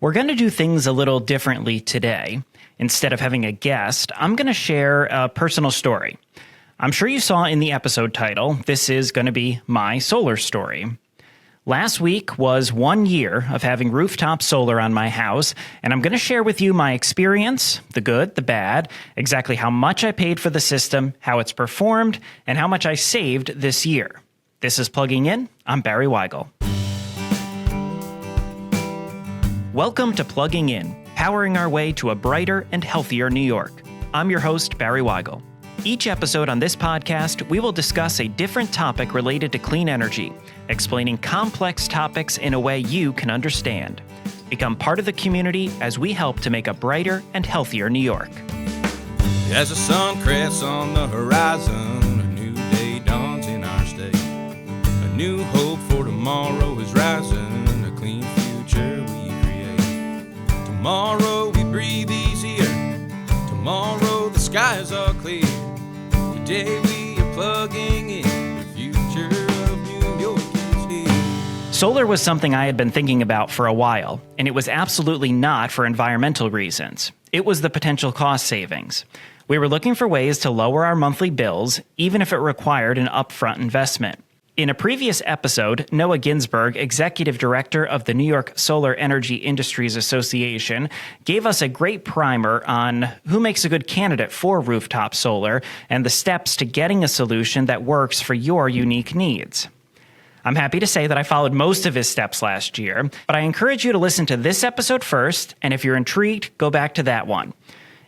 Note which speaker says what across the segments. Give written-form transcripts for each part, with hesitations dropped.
Speaker 1: We're going to do things a little differently today. Instead of having a guest, I'm going to share a personal story. I'm sure you saw in the episode title, this is going to be my solar story. Last week was 1 year of having rooftop solar on my house, and I'm going to share with you my experience, the good, the bad, exactly how much I paid for the system, how it's performed, and how much I saved this year. This is Plugging In. I'm Barry Wygel. Welcome to Plugging In, powering our way to a brighter and healthier New York. I'm your host, Barry Wygel. Each episode on this podcast, we will discuss a different topic related to clean energy, explaining complex topics in a way you can understand. Become part of the community as we help to make a brighter and healthier New York.
Speaker 2: As the sun crests on the horizon, a new day dawns in our state. A new hope for tomorrow is rising, a clean future we create. Tomorrow we breathe easier, tomorrow the skies are clear. Today we are plugging in, the future of New York is here.
Speaker 1: Solar was something I had been thinking about for a while, and it was absolutely not for environmental reasons. It was the potential cost savings. We were looking for ways to lower our monthly bills, even if it required an upfront investment. In a previous episode, Noah Ginsberg, executive director of the New York Solar Energy Industries Association, gave us a great primer on who makes a good candidate for rooftop solar and the steps to getting a solution that works for your unique needs. I'm happy to say that I followed most of his steps last year, but I encourage you to listen to this episode first, and if you're intrigued, go back to that one.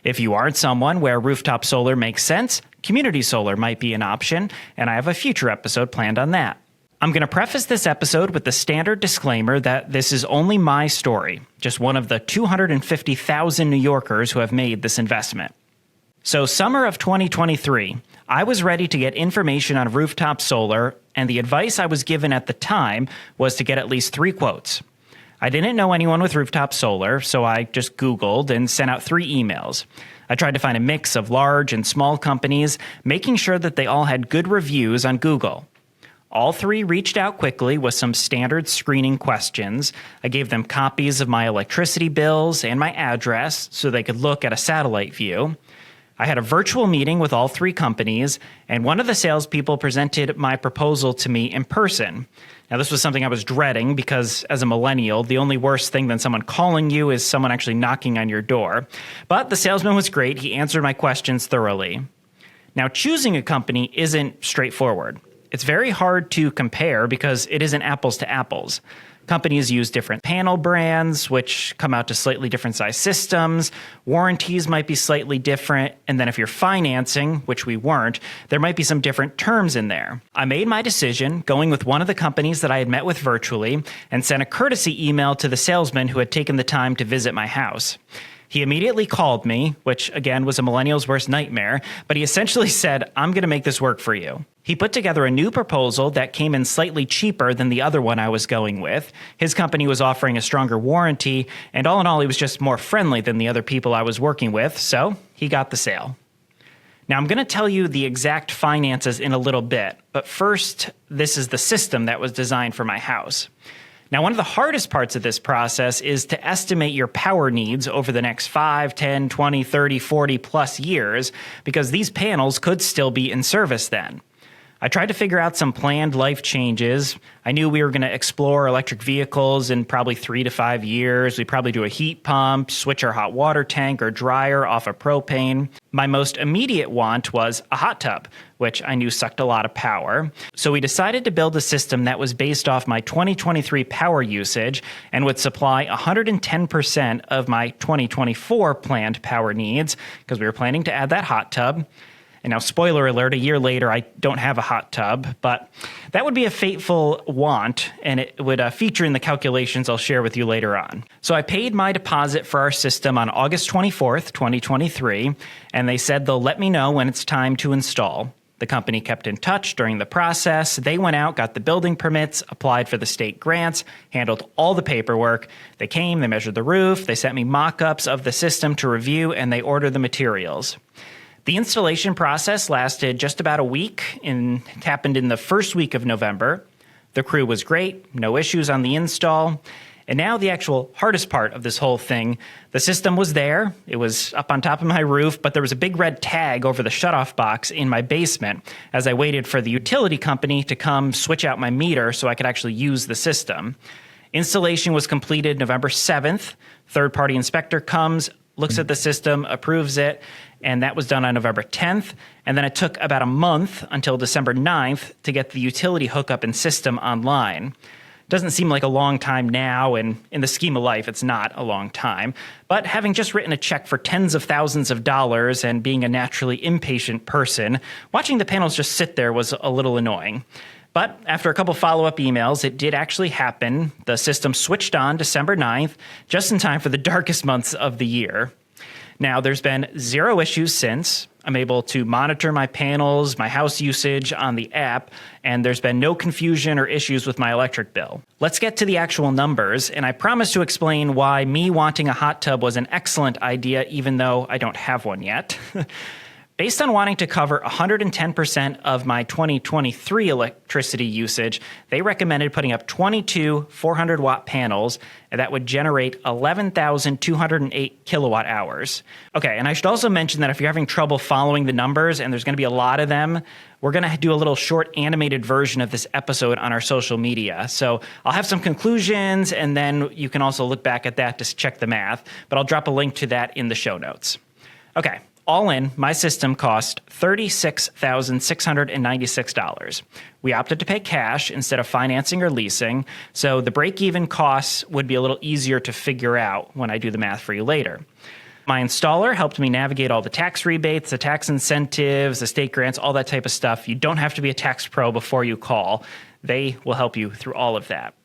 Speaker 1: If you aren't someone where rooftop solar makes sense, community solar might be an option, and I have a future episode planned on that. I'm going to preface this episode with the standard disclaimer that this is only my story, just one of the 250,000 New Yorkers who have made this investment. So summer of 2023, I was ready to get information on rooftop solar, and the advice I was given at the time was to get at least 3 quotes. I didn't know anyone with rooftop solar, so I just Googled and sent out 3 emails. I tried to find a mix of large and small companies, making sure that they all had good reviews on Google. All 3 reached out quickly with some standard screening questions. I gave them copies of my electricity bills and my address so they could look at a satellite view. I had a virtual meeting with all 3 companies, and one of the salespeople presented my proposal to me in person. Now, this was something I was dreading because, as a millennial, the only worse thing than someone calling you is someone actually knocking on your door. But the salesman was great. He answered my questions thoroughly. Now, choosing a company isn't straightforward. It's very hard to compare because it isn't apples to apples. Companies use different panel brands, which come out to slightly different size systems. Warranties might be slightly different. And then if you're financing, which we weren't, there might be some different terms in there. I made my decision going with one of the companies that I had met with virtually and sent a courtesy email to the salesman who had taken the time to visit my house. He immediately called me, which again was a millennial's worst nightmare, but he essentially said, "I'm going to make this work for you." He put together a new proposal that came in slightly cheaper than the other one I was going with. His company was offering a stronger warranty, and all in all, he was just more friendly than the other people I was working with, so he got the sale. Now, I'm going to tell you the exact finances in a little bit, but first, this is the system that was designed for my house. Now, one of the hardest parts of this process is to estimate your power needs over the next 5, 10, 20, 30, 40 plus years, because these panels could still be in service then. I tried to figure out some planned life changes. I knew we were going to explore electric vehicles in probably 3 to 5 years. We'd probably do a heat pump, switch our hot water tank or dryer off of propane. My most immediate want was a hot tub, which I knew sucked a lot of power. So we decided to build a system that was based off my 2023 power usage and would supply 110% of my 2024 planned power needs, because we were planning to add that hot tub. And now, spoiler alert, a year later, I don't have a hot tub, but that would be a fateful want, and it would feature in the calculations I'll share with you later on. So I paid my deposit for our system on August 24th, 2023, and they said they'll let me know when it's time to install. The company kept in touch during the process. They went out, got the building permits, applied for the state grants, handled all the paperwork. They came, they measured the roof, they sent me mock-ups of the system to review, and they ordered the materials. The installation process lasted just about a week, and it happened in the first week of November. The crew was great, no issues on the install. And now the actual hardest part of this whole thing. The system was there. It was up on top of my roof, but there was a big red tag over the shutoff box in my basement as I waited for the utility company to come switch out my meter so I could actually use the system. Installation was completed November 7th. Third-party inspector comes, looks at the system, approves it, and that was done on November 10th. And then it took about a month until December 9th to get the utility hookup and system online. Doesn't seem like a long time now, and in the scheme of life, it's not a long time. But having just written a check for tens of thousands of dollars and being a naturally impatient person, watching the panels just sit there was a little annoying. But after a couple follow-up emails, it did actually happen. The system switched on December 9th, just in time for the darkest months of the year. Now, there's been zero issues since. I'm able to monitor my panels, my house usage on the app, and there's been no confusion or issues with my electric bill. Let's get to the actual numbers, and I promise to explain why me wanting a hot tub was an excellent idea, even though I don't have one yet. Based on wanting to cover 110% of my 2023 electricity usage, they recommended putting up 22 400-watt panels, and that would generate 11,208 kilowatt hours. Okay, and I should also mention that if you're having trouble following the numbers, and there's going to be a lot of them, we're going to do a little short animated version of this episode on our social media. So I'll have some conclusions, and then you can also look back at that to check the math, but I'll drop a link to that in the show notes. Okay. All in, my system cost $36,696. We opted to pay cash instead of financing or leasing, so the break-even costs would be a little easier to figure out when I do the math for you later. My installer helped me navigate all the tax rebates, the tax incentives, the state grants, all that type of stuff. You don't have to be a tax pro before you call. They will help you through all of that.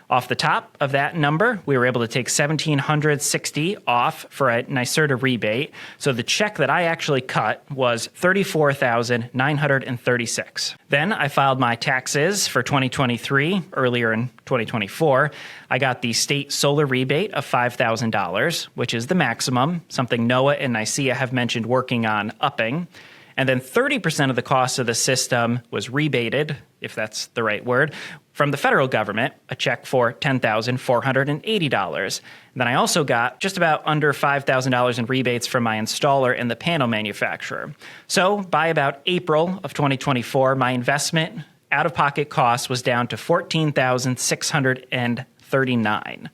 Speaker 1: Off the top of that number, we were able to take $1,760 off for a NYSERDA rebate. So the check that I actually cut was $34,936. Then I filed my taxes for 2023 earlier in 2024. I got the state solar rebate of $5,000, which is the maximum, something NOAA and NYSEA have mentioned working on upping. And then 30% of the cost of the system was rebated, if that's the right word, from the federal government, a check for $10,480. And then I also got just about under $5,000 in rebates from my installer and the panel manufacturer. So by about April of 2024, my investment out-of-pocket cost was down to $14,639.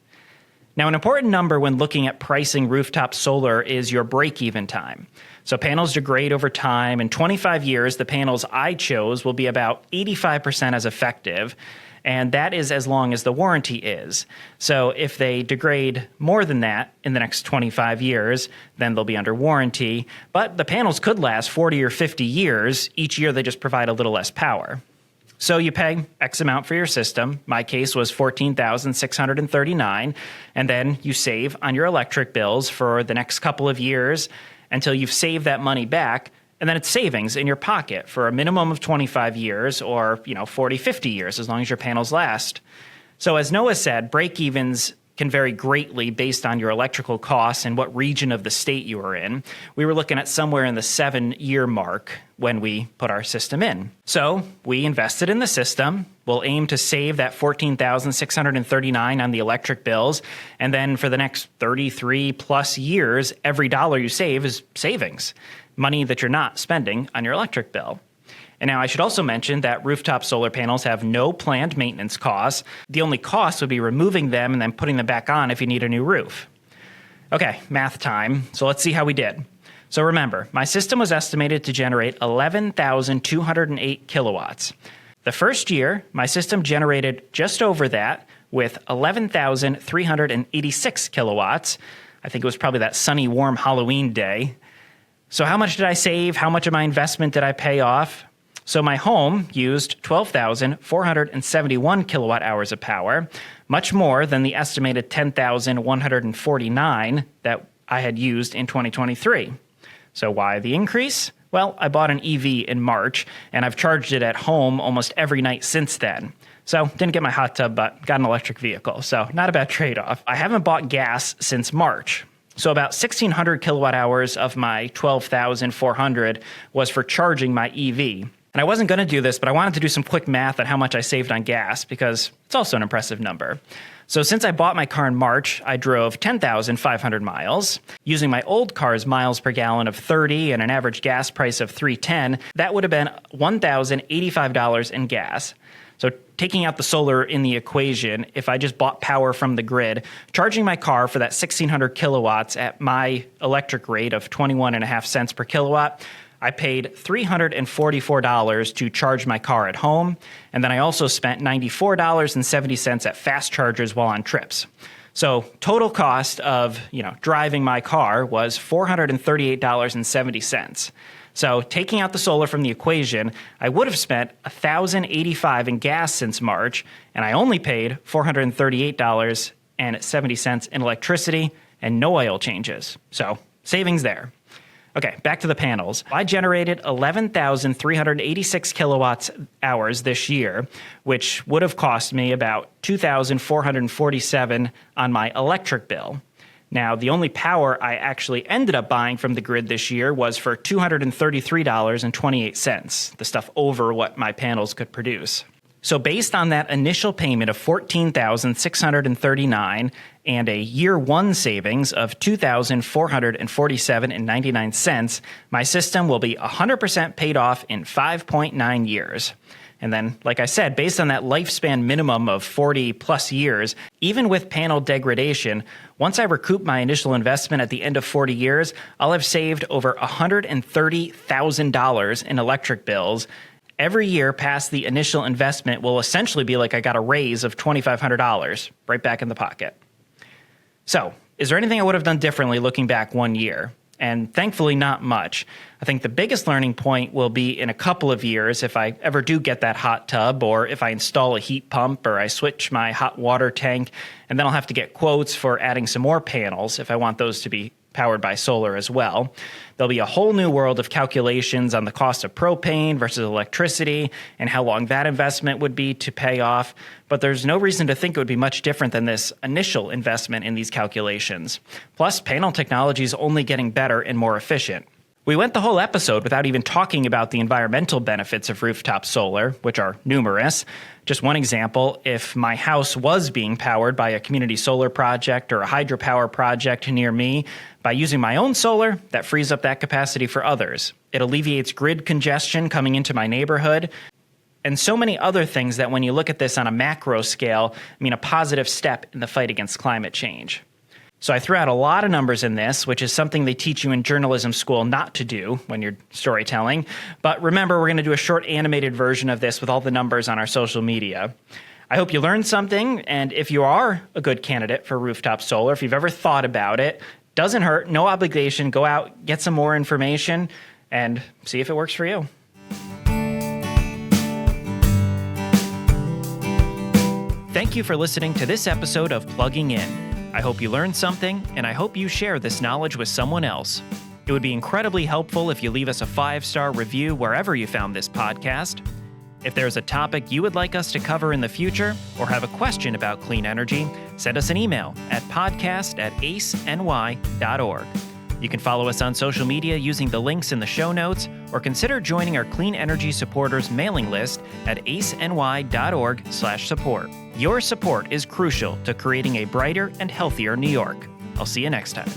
Speaker 1: Now, an important number when looking at pricing rooftop solar is your break-even time. So panels degrade over time. In 25 years, the panels I chose will be about 85% as effective, and that is as long as the warranty is. So if they degrade more than that in the next 25 years, then they'll be under warranty. But the panels could last 40 or 50 years. Each year, they just provide a little less power. So you pay X amount for your system. My case was $14,639, and then you save on your electric bills for the next couple of years until you've saved that money back, and then it's savings in your pocket for a minimum of 25 years or 40, 50 years, as long as your panels last. So as Noah said, break-evens can vary greatly based on your electrical costs and what region of the state you are in. We were looking at somewhere in the 7-year mark when we put our system in. So we invested in the system. We'll aim to save that $14,639 on the electric bills. And then for the next 33 plus years, every dollar you save is savings, money that you're not spending on your electric bill. And now I should also mention that rooftop solar panels have no planned maintenance costs. The only cost would be removing them and then putting them back on if you need a new roof. Okay, math time. So let's see how we did. So remember, my system was estimated to generate 11,208 kilowatts. The first year, my system generated just over that with 11,386 kilowatts. I think it was probably that sunny, warm Halloween day. So how much did I save? How much of my investment did I pay off? So my home used 12,471 kilowatt hours of power, much more than the estimated 10,149 that I had used in 2023. So why the increase? Well, I bought an EV in March, and I've charged it at home almost every night since then. So didn't get my hot tub, but got an electric vehicle. So not a bad trade-off. I haven't bought gas since March. So about 1,600 kilowatt hours of my 12,400 was for charging my EV. And I wasn't going to do this, but I wanted to do some quick math on how much I saved on gas because it's also an impressive number. So since I bought my car in March, I drove 10,500 miles. Using my old car's miles per gallon of 30 and an average gas price of $3.10, that would have been $1,085 in gas. So taking out the solar in the equation, if I just bought power from the grid, charging my car for that 1,600 kilowatts at my electric rate of 21.5 cents per kilowatt, I paid $344 to charge my car at home, and then I also spent $94.70 at fast chargers while on trips. So total cost of driving my car was $438.70. So taking out the solar from the equation, I would have spent $1,085 in gas since March, and I only paid $438.70 in electricity and no oil changes. So savings there. Okay, back to the panels. I generated 11,386 kilowatts hours this year, which would have cost me about $2,447 on my electric bill. Now, the only power I actually ended up buying from the grid this year was for $233.28, the stuff over what my panels could produce. So based on that initial payment of $14,639 and a year one savings of $2,447.99, my system will be 100% paid off in 5.9 years. And then, like I said, based on that lifespan minimum of 40 plus years, even with panel degradation, once I recoup my initial investment at the end of 40 years, I'll have saved over $130,000 in electric bills. Every year past the initial investment will essentially be like I got a raise of $2,500 right back in the pocket. So, is there anything I would have done differently looking back 1 year? And thankfully, not much. I think the biggest learning point will be in a couple of years if I ever do get that hot tub, or if I install a heat pump, or I switch my hot water tank, and then I'll have to get quotes for adding some more panels if I want those to be powered by solar as well. There'll be a whole new world of calculations on the cost of propane versus electricity and how long that investment would be to pay off. But there's no reason to think it would be much different than this initial investment in these calculations. Plus, panel technology is only getting better and more efficient. We went the whole episode without even talking about the environmental benefits of rooftop solar, which are numerous. Just one example, if my house was being powered by a community solar project or a hydropower project near me, by using my own solar, that frees up that capacity for others. It alleviates grid congestion coming into my neighborhood, and so many other things that when you look at this on a macro scale, mean a positive step in the fight against climate change. So I threw out a lot of numbers in this, which is something they teach you in journalism school not to do when you're storytelling. But remember, we're going to do a short animated version of this with all the numbers on our social media. I hope you learned something, and if you are a good candidate for rooftop solar, if you've ever thought about it, doesn't hurt, no obligation, go out, get some more information, and see if it works for you. Thank you for listening to this episode of Plugging In. I hope you learned something, and I hope you share this knowledge with someone else. It would be incredibly helpful if you leave us a 5-star review wherever you found this podcast. If there's a topic you would like us to cover in the future, or have a question about clean energy, send us an email at podcast@aceny.org. You can follow us on social media using the links in the show notes, or consider joining our Clean Energy Supporters mailing list at aceny.org/support. Your support is crucial to creating a brighter and healthier New York. I'll see you next time.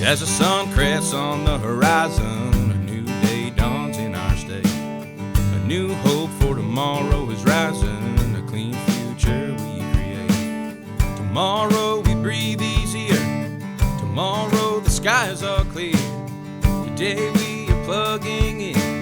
Speaker 2: As the sun crests on the horizon, a new day dawns in our state. A new hope for tomorrow is rising, a clean future we create. Tomorrow we breathe easier, tomorrow the skies are clear. Today we are plugging in.